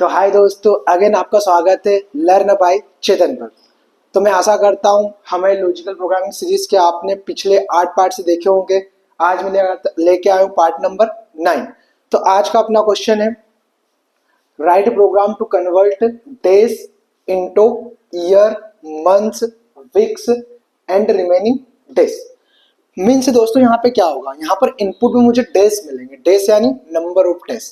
तो हाय दोस्तों, अगेन आपका स्वागत है लर्न बाय चेतन पर। तो मैं आशा करता हूँ हमारे लॉजिकल प्रोग्रामिंग सीरीज के आपने पिछले 8 पार्ट से देखे होंगे। आज मैं लेके आया हूँ पार्ट नंबर 9। तो आज का अपना क्वेश्चन है, write program to convert days into year, months, weeks and remaining days. Means दोस्तों यहाँ पे क्या होगा, यहाँ पर इनपुट में मुझे डेज मिलेंगे, डेज यानी नंबर ऑफ डेज,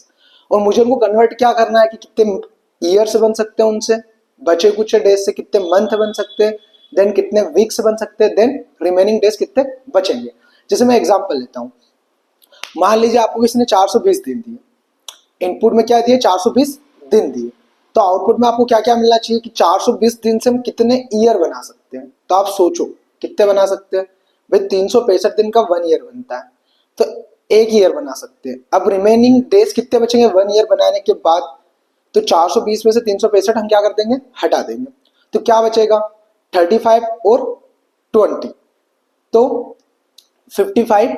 और मुझे उनको कन्वर्ट क्या करना है कि कितने ईयर्स बन सकते हैं उनसे, बचे कुछ डेज से कितने मंथ बन सकते हैं, देन कितने वीक्स बन सकते हैं, देन रिमेनिंग डेज कितने बचेंगे। जैसे मैं एग्जांपल लेता हूँ, मान लीजिए आपको किसी ने 420 दिन दिए, इनपुट में क्या दिए 420 दिन दिए, तो आउटपुट में आपको क्या क्या मिलना चाहिए कि 420 दिन से हम कितने ईयर बना सकते हैं। तो आप सोचो कितने बना सकते हैं भाई, 365 दिन का 1 ईयर बनता है, तो 1 ईयर बना सकते हैं। अब रिमेनिंग डेज कितने बचेंगे 1 ईयर बनाने के बाद, तो 420 में से 365 हम क्या कर देंगे, हटा देंगे, तो क्या बचेगा 35 और 20, तो 55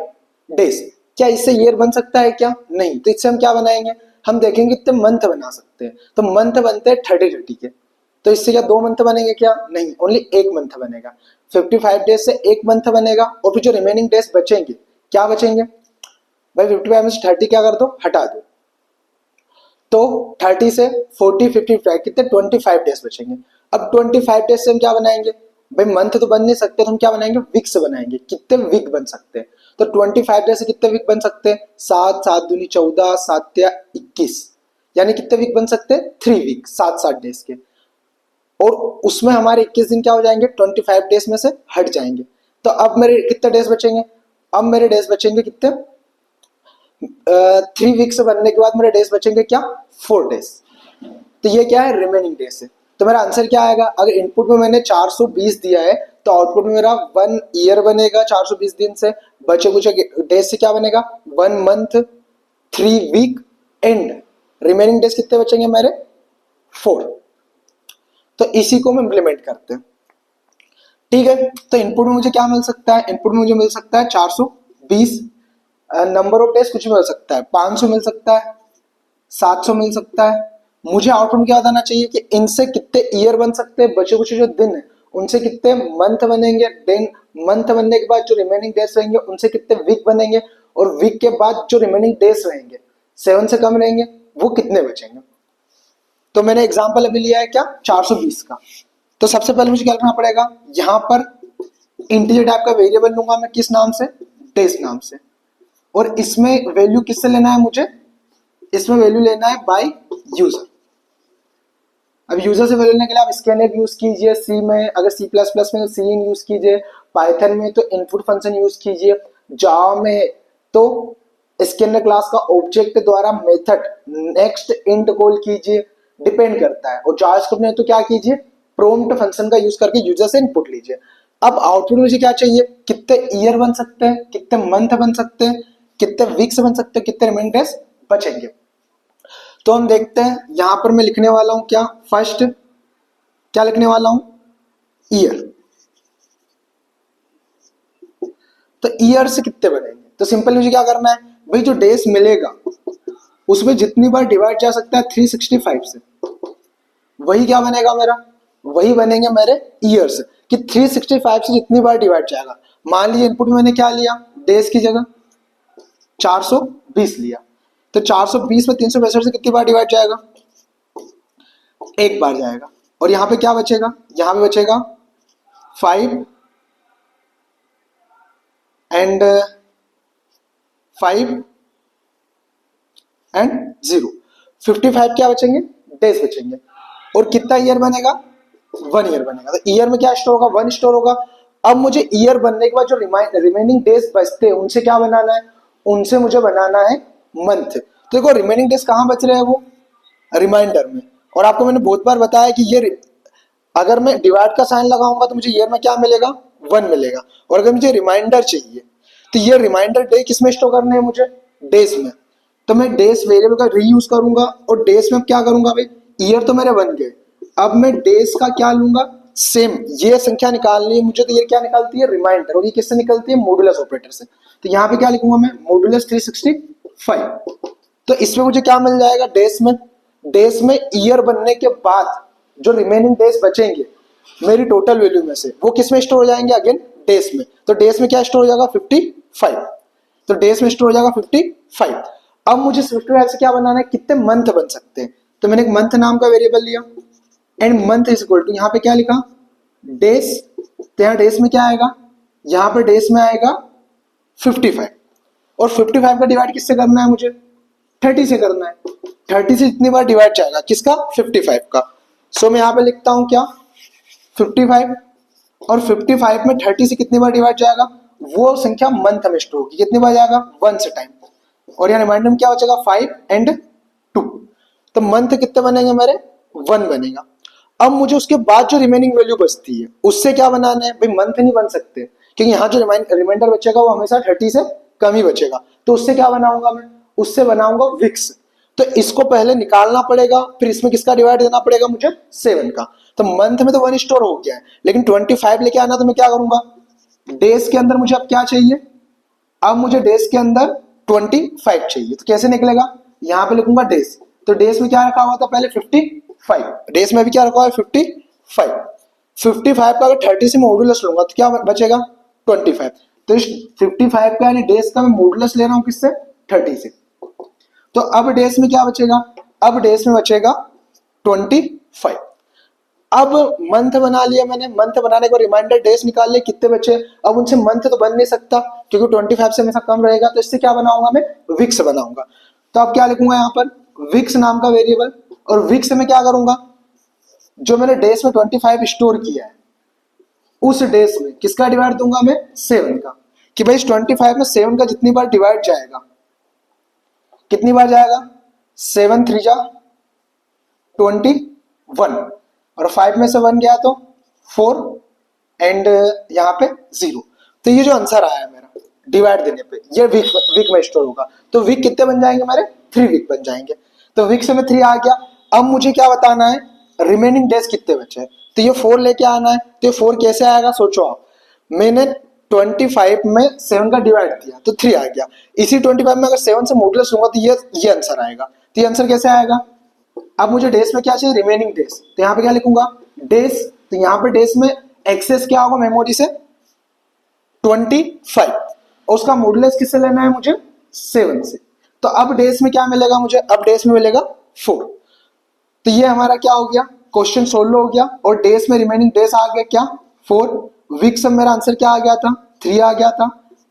डेज। क्या इससे ईयर बन सकता है क्या? नहीं। तो इससे हम क्या बनाएंगे, हम देखेंगे कितने मंथ बना सकते हैं। तो मंथ बनते हैं 30 के, तो इससे क्या 2 मंथ बनेंगे क्या? नहीं, ओनली 1 मंथ बनेगा। 55 डेज से 1 मंथ बनेगा, और फिर जो रिमेनिंग डेज बचेंगे क्या बचेंगे भाई, 55 में से 30 क्या कर दो, हटा दो, तो 30 से 40 55 कितने 25 डेज बचेंगे। अब 25 डेज से हम क्या बनाएंगे भाई, मंथ तो बन नहीं सकते, तो हम क्या बनाएंगे, वीक्स बनाएंगे। कितने वीक बन सकते हैं, तो 25 डेज से कितने वीक बन सकते हैं, 7 7 दूनी 14, 7 या 21, यानी कितने वीक बन सकते हैं 3 वीक, 7 डेज के। और उसमें हमारे 21 दिन क्या हो जाएंगे, 25 डेज में से हट जाएंगे। तो अब मेरे कितने डेज बचेंगे, अब मेरे डेज बचेंगे कितने, 3 वीक्स बनने के बाद मेरे डेज बचेंगे क्या, 4 डेज। तो ये क्या है, रिमेनिंग डेज है। तो मेरा आंसर क्या आएगा, अगर इनपुट में मैंने 420 दिया है तो आउटपुट में मेरा 1 ईयर बनेगा 420 दिन से, बचे कुछ डेज से क्या बनेगा 1 month, 3 week and remaining days कितने बचेंगे मेरे 4। तो इसी को हम इम्प्लीमेंट करते हैं, ठीक है। तो इनपुट में मुझे क्या मिल सकता है, इनपुट में मुझे मिल सकता है 420, नंबर ऑफ डेज कुछ मिल सकता है, 500 मिल सकता है, 700 मिल सकता है। मुझे आउटपुट में क्या बताना चाहिए कि इनसे कितने ईयर बन सकते हैं, बचे कुछ जो दिन है उनसे कितने मंथ बनेंगे, देन मंथ बनने के बाद जो रिमेनिंग डेज रहेंगे उनसे कितने वीक बनेंगे, और वीक के बाद जो रिमेनिंग डेज रहेंगे 7 से कम रहेंगे वो कितने बचेंगे। तो मैंने एग्जांपल अभी लिया है क्या, 420 का। तो सबसे पहले मुझे क्या करना पड़ेगा, यहाँ पर इंटीजर टाइप का वेरिएबल लूंगा मैं, किस नाम से, डेज नाम से, और इसमें वैल्यू किससे लेना है मुझे, इसमें वैल्यू लेना है बाय यूजर। अब यूजर से वैल्यू लेने के लिए आप स्कैनर यूज कीजिए, सी में, अगर सी प्लस प्लस में तो सी इन यूज कीजिए, पाइथन में तो इनपुट फंक्शन यूज कीजिए, जावा में तो स्कैनर क्लास का ऑब्जेक्ट द्वारा मेथड नेक्स्ट इंट कॉल कीजिए, डिपेंड करता है। और जावास्क्रिप्ट में तो क्या कीजिए, प्रॉम्प्ट फंक्शन का यूज करके यूजर से इनपुट लीजिए। अब आउटपुट मुझे क्या चाहिए, कितने ईयर बन सकते हैं, कितने मंथ बन सकते हैं, कितने वीक्स बन सकते हैं, कितने रिमेनिंग डेज बचेंगे। तो हम देखते हैं, यहां पर मैं लिखने वाला हूं क्या, फर्स्ट क्या लिखने वाला हूं, ईयर। तो ईयर से कितने बनेंगे, तो सिंपल मुझे क्या करना है भाई, जो डेज मिलेगा उसमें जितनी बार डिवाइड जा सकता है 365 से, वही क्या बनेगा मेरा, वही बनेंगे मेरे ईयर्स, कि 365 से जितनी बार डिवाइड जाएगा। मान लीजिए इनपुट में मैंने क्या लिया, डेज की जगह 420 लिया, तो 420 में 365 से कितनी बार डिवाइड जाएगा, 1 बार जाएगा। और यहाँ पे क्या बचेगा, यहाँ पे बचेगा 5 एंड 5 एंड 0, 55 क्या बचेंगे, डेज बचेंगे। और कितना ईयर बनेगा, 1 ईयर बनेगा। तो ईयर में क्या स्टोर होगा, 1 स्टोर होगा। अब मुझे ईयर बनने के बाद जो रिमेनिंग डेज बचते हैं उनसे क्या बनाना है, उनसे मुझे बनाना है मंथ। तो देखो रिमेनिंग डेज कहाँ बच रहे हैं, वो रिमाइंडर में। और आपको मैंने बहुत बार बताया कि ये अगर मैं डिवाइड का साइन लगाऊंगा तो मुझे ईयर में क्या मिलेगा, 1 मिलेगा। और अगर मुझे रिमाइंडर चाहिए तो ये रिमाइंडर डे किसमें स्टोर करने हैं मुझे, डेज में। तो मैं डेज वेरिएबल का रीयूज करूंगा, और डेज में क्या करूंगा भाई, ईयर तो मेरे बन गए, अब मैं डेज का क्या लूंगा, सेम ये संख्या निकालनी है मुझे, तो ये क्या निकालती है, रिमाइंडर, और ये किससे निकलती है, मॉडुलस ऑपरेटर से। तो यहाँ पे क्या लिखूंगा मैं, मॉडुलस 365। तो इसमें मुझे क्या मिल जाएगा, डेज में डेज में ईयर बनने के बाद जो रिमेनिंग डेज बचेंगे मेरी टोटल वैल्यू में से, वो किस में स्टोर हो जाएंगे, अगेन डेज में। तो डेज में क्या स्टोर हो जाएगा, 55। तो डेज में स्टोर हो जाएगा 55। अब मुझे 55 से क्या बनाना है, कितने मंथ बन सकते हैं। तो मैंने एक मंथ नाम का वेरिएबल लिया and month is equal to, यहाँ पे क्या लिखा, डेज। तो यहाँ डेज में क्या आएगा, यहाँ पे डेज में आएगा 55। और 55 का डिवाइड किससे करना है मुझे, 30 से करना है। 30 से जितनी बार डिवाइड जाएगा किसका, 55 का। सो मैं यहाँ पे लिखता हूँ क्या, 55। और 55 में 30 से कितनी बार डिवाइड जाएगा, वो संख्या मंथ में स्टोर होगी, कितनी बार जाएगा, 1 से टाइम। और यहाँ रिमाइंडर में क्या बचेगा, 5 एंड 2। तो मंथ कितने बनेंगे मेरे, 1 बनेगा। अब मुझे उसके बाद जो रिमेनिंग वैल्यू बचती है उससे क्या बनाना है, भाई मंथ नहीं बन सकते क्योंकि यहाँ जो रिमाइंडर बचेगा वो हमेशा 30 से कम ही बचेगा। तो उससे क्या बनाऊंगा मैं, उससे बनाऊंगा विक्स। तो इसको पहले निकालना पड़ेगा, फिर इसमें किसका डिवाइड देना पड़ेगा मुझे, 7 का। तो मंथ में तो 1 स्टोर हो गया है, लेकिन 25 लेके आना, तो मैं क्या करूंगा, डेज के अंदर मुझे अब क्या चाहिए, अब मुझे डेज के अंदर 25 चाहिए। तो कैसे निकलेगा, यहाँ पे लिखूंगा डेज। तो डेज में क्या रखा हुआ था पहले, 55। डेज में भी क्या रखा हुआ है, 55। 55 का अगर 30 से मॉडुलस लूंगा तो क्या बचेगा, 25। तो इस 55 का यानी डेज का मैं मॉडुलस ले रहा हूँ किससे, 30 से। तो अब डेज में क्या बचेगा, अब डेज में बचेगा 25। अब मंथ बना लिया मैंने, मंथ बनाने को रिमाइंडर डेज निकाल लिए कितने बचे। अब उनसे मंथ तो बन नहीं सकता क्योंकि 25 से हमेशा कम रहेगा, तो इससे क्या बनाऊंगा मैं, विक्स बनाऊंगा। तो अब क्या लिखूंगा यहाँ पर, विक्स नाम का वेरिएबल। और विक्स में क्या करूंगा, जो मैंने डेज में 25 स्टोर किया है उस डेज में किसका डिवाइड दूंगा मैं, 7 का। कि भाई इस 25 में 7 का जितनी बार डिवाइड जाएगा, कितनी बार जाएगा, 7 3 जा 21। और 5 में से 1 गया तो 4 एंड यहाँ पे 0। तो ये जो आंसर आया है मेरा डिवाइड देने पे, ये वीक वीक में स्टोर होगा। तो वीक कितने बन जाएंगे मेरे, 3 वीक बन जाएंगे। तो वीक से में 3 आ गया। अब मुझे क्या बताना है, रिमेनिंग डेज कितने बचे हैं। तो ये 4 लेके आना है। तो ये 4 कैसे आएगा, सोचो आप, मैंने 25 में 7 का डिवाइड दिया तो 3 आ गया। इसी 25 में अगर 7 से मॉडुलस लूंगा तो ये आंसर आएगा। तो ये आंसर कैसे आएगा, अब मुझे डेज में क्या चाहिए, रिमेनिंग डेज। तो यहाँ पे क्या लिखूंगा, डेज। तो यहाँ पे डेज में एक्सेस क्या होगा मेमोरी से, 25। और उसका मॉडुलस किससे लेना है मुझे, 7 से। तो अब डेज में क्या मिलेगा मुझे, अब डेज में मिलेगा 4। तो ये हमारा क्या हो गया, क्वेश्चन सोल्व हो गया। और डेज में रिमेनिंग डेज आ गया क्या, 4। वीक्स में मेरा आंसर क्या आ गया था, 3 आ गया था।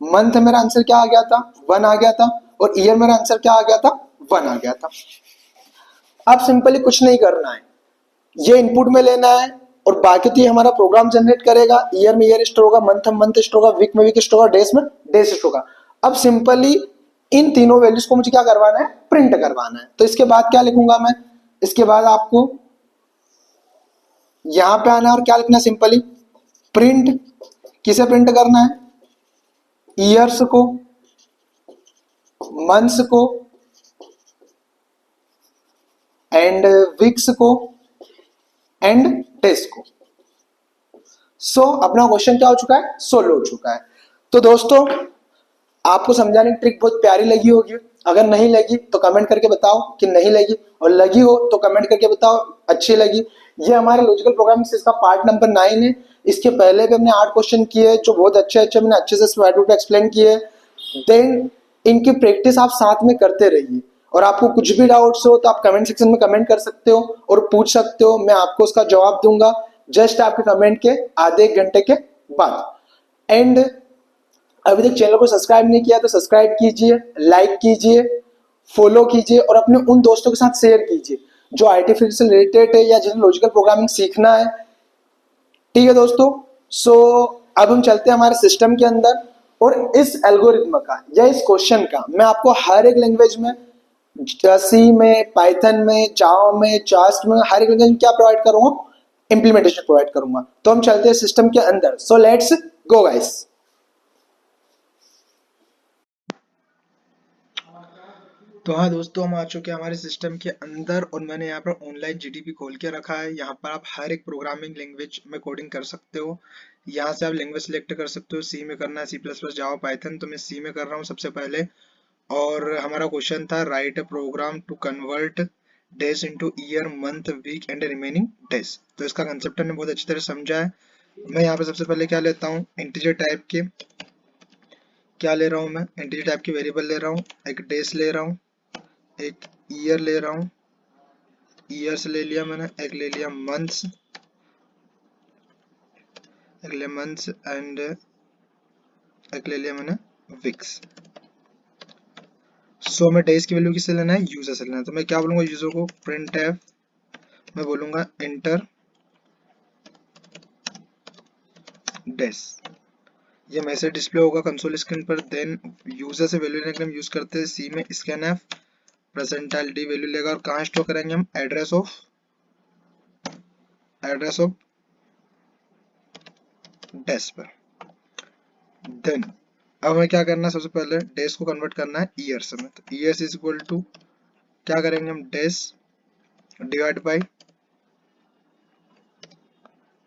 मंथ मेरा आंसर क्या आ गया था, 1 आ गया था। और ईयर मेरा आंसर क्या आ गया था, 1 आ गया था। अब सिंपली कुछ नहीं करना है, ये इनपुट में लेना है और बाकी तो ये हमारा प्रोग्राम जनरेट करेगा। ईयर में ईयर स्टोर होगा, मंथ में मंथ स्टोर होगा, वीक में वीक स्टोर होगा, डेज में डेज स्टोर होगा। अब सिंपली इन तीनों वैल्यूज को मुझे क्या करवाना है, प्रिंट करवाना है। तो इसके बाद क्या लिखूंगा मैं, इसके बाद आपको यहां पे आना है और क्या लिखना है, सिंपली प्रिंट। किसे प्रिंट करना है, ईयर्स को, मंथ्स को एंड वीक्स को एंड डेज को। सो अपना क्वेश्चन क्या हो चुका है, सोल्व हो चुका है। तो दोस्तों आपको समझाने की ट्रिक बहुत प्यारी लगी होगी। अगर नहीं लगी तो कमेंट करके बताओ कि नहीं लगी, और लगी हो तो कमेंट करके बताओ अच्छी लगी। ये हमारे लॉजिकल प्रोग्रामिंग सीरीज का पार्ट नंबर 9 है। इसके पहले भी हमने 8 क्वेश्चन किए जो बहुत अच्छे अच्छे मैंने अच्छे से स्लाइड पे एक्सप्लेन किए। देन इनकी प्रैक्टिस आप साथ में करते रहिए। और आपको कुछ भी डाउट्स हो तो आप कमेंट सेक्शन में कमेंट कर सकते हो और पूछ सकते हो, मैं आपको उसका जवाब दूंगा जस्ट आपके कमेंट के आधे एक घंटे के बाद। एंड अभी तक चैनल को सब्सक्राइब नहीं किया तो सब्सक्राइब कीजिए, लाइक कीजिए, फॉलो कीजिए और अपने उन दोस्तों के साथ शेयर कीजिए जो आईटी फील्ड से रिलेटेड है या जिन्हें लॉजिकल प्रोग्रामिंग सीखना है। ठीक है दोस्तों, सो अब हम चलते हैं हमारे सिस्टम के अंदर। और इस एल्गोरिथम का या इस क्वेश्चन का मैं आपको हर एक लैंग्वेज में, सी में, पाइथन में, जावा में, जास्ट में, हर एक लैंग्वेज में क्या प्रोवाइड करूंगा, इंप्लीमेंटेशन प्रोवाइड करूंगा। तो हम चलते हैं सिस्टम के अंदर। So let's go guys. तो हाँ दोस्तों, हम आ चुके हैं हमारे सिस्टम के अंदर और मैंने यहाँ पर ऑनलाइन जीडीपी खोल के रखा है। यहाँ पर आप हर एक प्रोग्रामिंग लैंग्वेज में कोडिंग कर सकते हो। यहाँ से आप लैंग्वेज सेलेक्ट कर सकते हो, सी में करना है, सी प्लस प्लस, जावा, पाइथन। तो मैं सी में कर रहा हूँ सबसे पहले। और हमारा क्वेश्चन था write a program to convert days into year month week and remaining days. तो इसका कंसेप्ट हमने बहुत अच्छी तरह समझा है। मैं यहाँ पे सबसे पहले क्या लेता हूँ, इंटीजर टाइप के क्या ले रहा हूँ, मैं इंटीजर टाइप के वेरिएबल ले रहा हूँ, एक डेज ले रहा हूँ, एक ईयर ले रहा हूँ, ईयर्स ले लिया मैंने, एक ले लिया मंथ्स, एक ले मंथ्स एंड एक ले लिया मैंने वीक्स। सो मैं डेज की वैल्यू किससे लेना है, यूजर से लेना है। तो मैं क्या बोलूंगा यूजर को, प्रिंट एफ, मैं बोलूंगा इंटर डेज, ये मैसेज डिस्प्ले होगा कंसोल स्क्रीन पर। देन यूजर से वैल्यू लेने के लिए हम यूज करते हैं सी में scan F, percentile D value लेगा, और कहाँ स्टोर करेंगे हम, एड्रेस ऑफ डेज पर। देन अब हमें क्या करना है, सबसे पहले डेज को कन्वर्ट करना है ईयर्स में। तो ईयर्स इज इक्वल टू क्या करेंगे हम, डेज डिवाइड बाई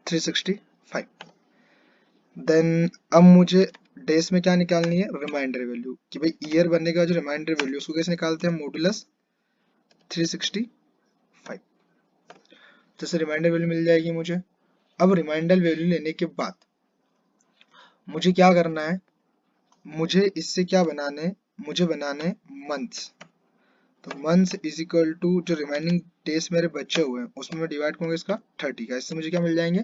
365। देन अब मुझे डेज में क्या निकालनी है, रिमाइंडर वैल्यू, कि भाई ईयर बनने के बाद जो रिमाइंडर वैल्यू उसको कैसे निकालते हैं, मॉडुलस 365। जैसे रिमाइंडर वैल्यू मिल जाएगी मुझे। अब रिमाइंडर वैल्यू लेने के बाद मुझे क्या करना है, मुझे इससे क्या बनाने, मुझे बनाने मंथ्स। तो मंथ्स इज इक्वल टू जो रिमाइनिंग डेज मेरे बचे हुए हैं उसमें मैं डिवाइड करूंगा इसका 30 का, इससे मुझे क्या मिल जाएंगे,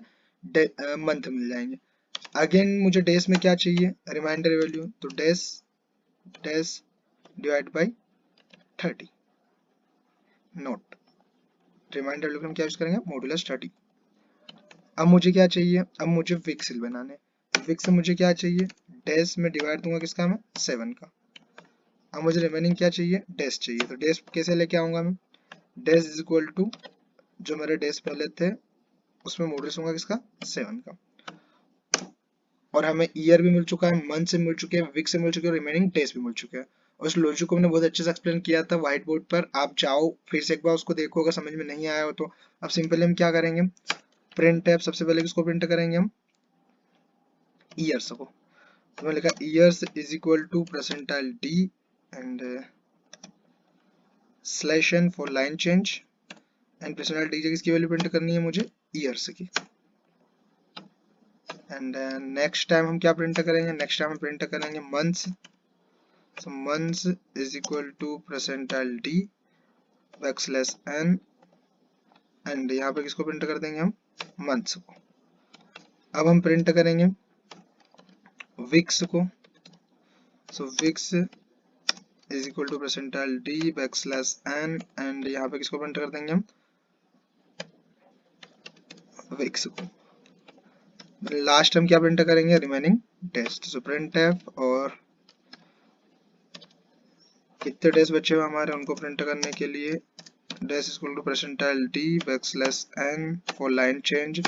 मंथ मिल जाएंगे। अगेन मुझे डेज में क्या चाहिए, रिमाइंडर वैल्यू, तो days days divide by 30, note remainder value हम क्या यूज करेंगे, मॉडुलस 30। अब मुझे क्या चाहिए, अब मुझे विक्स बनाने, विक्स से मुझे क्या चाहिए, डेज में डिवाइड दूंगा किसका, मैं 7 का। अब मुझे रिमेनिंग क्या चाहिए, डेज चाहिए। तो डेज कैसे लेके आऊंगा मैं, डेज इज इक्वल टू जो मेरे डेज पहले थे उसमें मॉडुलस होगा किसका, 7 का। और हमें ईयर भी मिल चुका है, मंथ से मिल चुके हैं, वीक से मिल चुके हैं, रिमेनिंग डेज भी मिल चुके हैं। और इस लॉजिक को मैंने बहुत अच्छे से एक्सप्लेन किया था व्हाइट बोर्ड पर, आप जाओ फिर से एक बार उसको देखो अगर समझ में नहीं आया हो तो। अब सिंपली हम क्या करेंगे, प्रिंट टैब, सबसे पहले किसको प्रिंट करेंगे हम, ईयर्स को। तो मैंने लिखा years is equal to percentile d and slash n for line change, and percentile d किसकी वैल्यू प्रिंट करनी है मुझे, ईयर्स की। एंड नेक्स्ट टाइम हम क्या प्रिंट करेंगे, नेक्स्ट टाइम हम प्रिंट करेंगे months. So months is equal to percentile d backslash n, and यहाँ पे किसको प्रिंट कर देंगे हम, मंथ्स को। अब हम प्रिंट करेंगे वीक्स को। So weeks is equal to percentile d backslash n, and यहाँ पे किसको प्रिंट कर देंगे हम, वीक्स को। लास्ट हम क्या प्रिंट करेंगे, remaining test. So print f, और कितने डेज बचे हुए हमारे उनको प्रिंट करने के लिए, days is equal to percentile d backslash n for line change,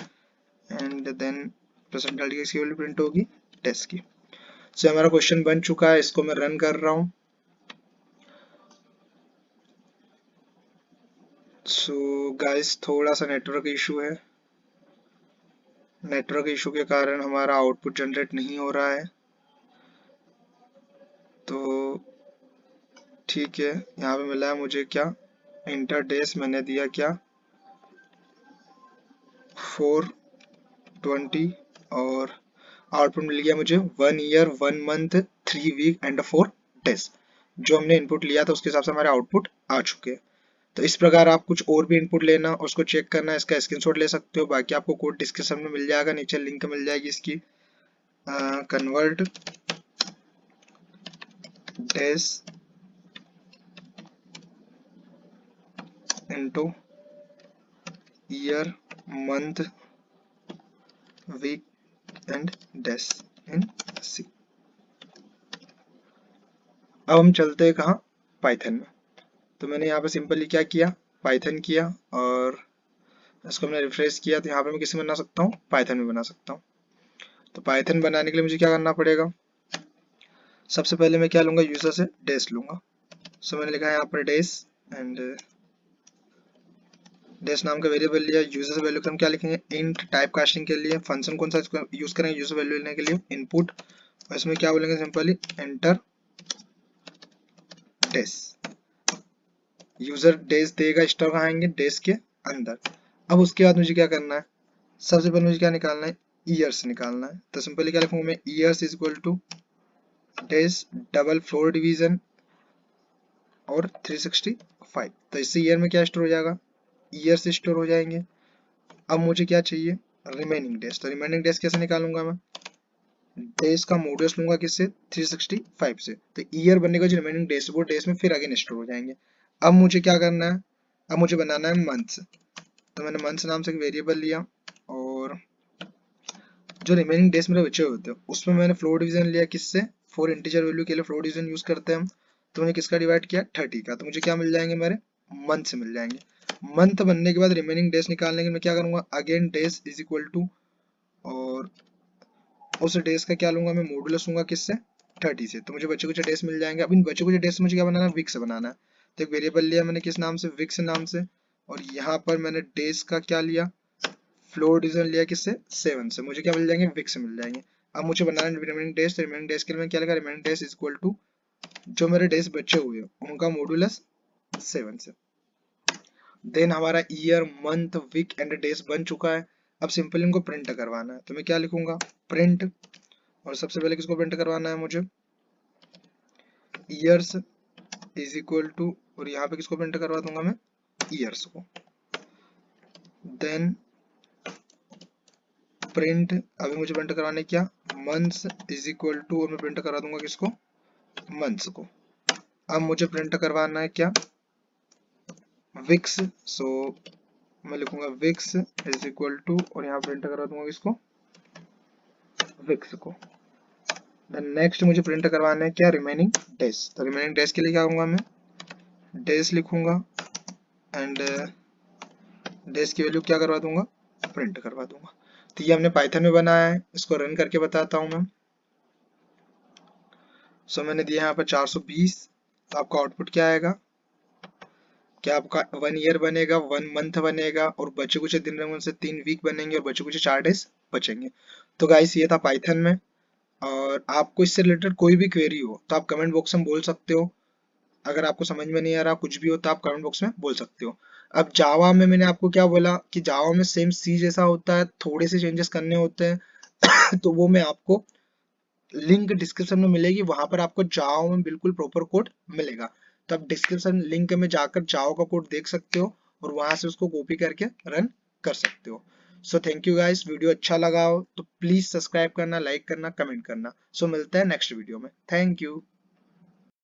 and then percentile d की वैल्यू प्रिंट होगी टेस्ट की। सो हमारा क्वेश्चन बन चुका है, इसको मैं रन कर रहा हूँ। सो गाइस थोड़ा सा नेटवर्क इशू है, नेटवर्क इशू के कारण हमारा आउटपुट जनरेट नहीं हो रहा है। तो ठीक है, यहाँ पे मिला है मुझे क्या, इंटर डेज मैंने दिया क्या 420, और आउटपुट मिल गया मुझे 1 year 1 month 3 week and 4 days. जो हमने इनपुट लिया था उसके हिसाब से हमारे आउटपुट आ चुके हैं। तो इस प्रकार आप कुछ और भी इनपुट लेना और उसको चेक करना, इसका स्क्रीनशॉट ले सकते हो। बाकी आपको कोड डिस्क्रिप्शन में मिल जाएगा, नीचे लिंक मिल जाएगी इसकी, convert days into year month week and days in C. अब हम चलते हैं कहाँ, पाइथन में। तो मैंने यहाँ पे सिंपली क्या किया, पाइथन किया, और इसको मैंने रिफ्रेश किया। तो यहाँ पे मैं किसी में बना सकता हूँ, पाइथन में बना सकता हूँ। तो पाइथन बनाने के लिए मुझे क्या करना पड़ेगा, सबसे पहले मैं क्या लूंगा, यूजर से डेज लूंगा। सो मैंने लिखा है यहाँ पर डेज, एंड डेज नाम का वेरिएबल लिया। यूजर से वैल्यू हम क्या लिखेंगे, इंट टाइप कास्टिंग के लिए फंक्शन कौन सा यूज करेंगे, यूजर वैल्यू लेने के लिए इनपुट, और इसमें क्या बोलेंगे simply enter days. User days देगा, स्टोर कहाँ आएंगे, डेज के अंदर। अब उसके बाद मुझे क्या करना है, सबसे पहले मुझे क्या निकालना है, ईयर्स निकालना है। तो सिंपली क्या लिखूंगा मैं, years is equal two days double floor division और 365। तो इससे ईयर में क्या स्टोर हो जाएगा, ईयर से स्टोर हो जाएंगे। अब मुझे क्या चाहिए, रिमेनिंग डेज। तो रिमेनिंग डेज कैसे निकालूंगा मैं, डेज का मॉड्यूलस लूंगा किससे, 365 से। तो ईयर बनने का जो रिमेनिंग डेज वो डेज में फिर अगेन स्टोर हो जाएंगे। अब मुझे क्या करना है, अब मुझे बनाना है मंथ्स। तो मैंने मंथ्स नाम से एक वेरिएबल लिया और जो रिमेनिंग डेज मेरे बचे होते हैं उसमें मैंने फ्लोर डिवीजन लिया किससे, फॉर इंटीजर वैल्यू के लिए फ्लोर डिवीजन यूज करते हैं हम। तो मैंने किसका डिवाइड किया, 30 का। तो मुझे क्या मिल जाएंगे, मेरे मंथ से मिल जाएंगे। मंथ बनने के बाद रिमेनिंग डेज निकालने के मैं क्या करूंगा, again days is equal to, और उस डेज का क्या लूंगा मैं, मॉडुलस लूंगा किससे, 30 से। तो मुझे बचे कुछ डेज मिल जाएंगे। अब इन बचे कुछ डेज से मुझे क्या बनाना है, विक्स बनाना है। तो एक वेरिएबल लिया मैंने किस नाम से, विक्स नाम से, और यहाँ पर मैंने डेज का क्या लिया, फ्लोर डिवीजन लिया किससे, 7 से। मुझे क्या मिल जाएंगे, विक्स मिल जाएंगे। अब मुझे बनाना है रिमेनिंग डेज। तो रिमेनिंग डेज के लिए मैं क्या लगा, remaining days is equal to जो मेरे डेज बचे हुए हैं उनका मॉडुलस 7 से। देन हमारा year month week and days बन चुका है। अब सिंपल इनको प्रिंट करवाना है। तो मैं क्या लिखूंगा, प्रिंट, और सबसे पहले किसको प्रिंट करवाना है मुझे, ईयर्स इज इक्वल टू, और यहाँ पे किसको प्रिंट करवा दूंगा मैं, ईयर्स को। देन प्रिंट, अभी मुझे प्रिंट करवाने क्या, मंथ्स इज इक्वल टू, और मैं प्रिंट करा दूंगा किसको, मंथ्स को। अब मुझे प्रिंट करवाना है क्या, विक्स। सो मैं लिखूंगा विक्स इज इक्वल टू, और यहाँ प्रिंट करा दूंगा किसको, विक्स को। देन नेक्स्ट मुझे प्रिंट करवाना है क्या, रिमेनिंग डेज। तो रिमेनिंग डेज के लिए क्या करूंगा मैं, डेज लिखूंगा एंड डेज की वैल्यू क्या करवा दूंगा, प्रिंट करवा दूंगा। तो ये हमने पाइथन में बनाया है, इसको रन करके बताता हूँ मैं। सो मैंने दिया यहाँ पर 420। तो आपका आउटपुट क्या आएगा, क्या आपका 1 ईयर बनेगा, 1 मंथ बनेगा, और बचे कुछ दिन रहेंगे उनसे 3 वीक बनेंगे, और बचे कुछ 4 डेज बचेंगे। तो गाइस ये था पाइथन में। और आपको इससे रिलेटेड कोई भी क्वेरी हो तो आप कमेंट बॉक्स में बोल सकते हो। अगर आपको समझ में नहीं आ रहा कुछ भी हो तो आप कमेंट बॉक्स में बोल सकते हो। अब जावा में मैंने आपको क्या बोला कि जावा में सेम सी जैसा होता है, थोड़े से चेंजेस करने होते हैं तो वो मैं आपको लिंक डिस्क्रिप्शन में मिलेगी, वहां पर आपको जावा में बिल्कुल प्रॉपर कोड मिलेगा। तो आप डिस्क्रिप्शन लिंक में जाकर जावा का कोड देख सकते हो और वहां से उसको कॉपी करके रन कर सकते हो। So thank you guys, video अच्छा लगा हो तो प्लीज सब्सक्राइब करना, लाइक करना, कमेंट करना। सो मिलते हैं नेक्स्ट वीडियो में। Thank you.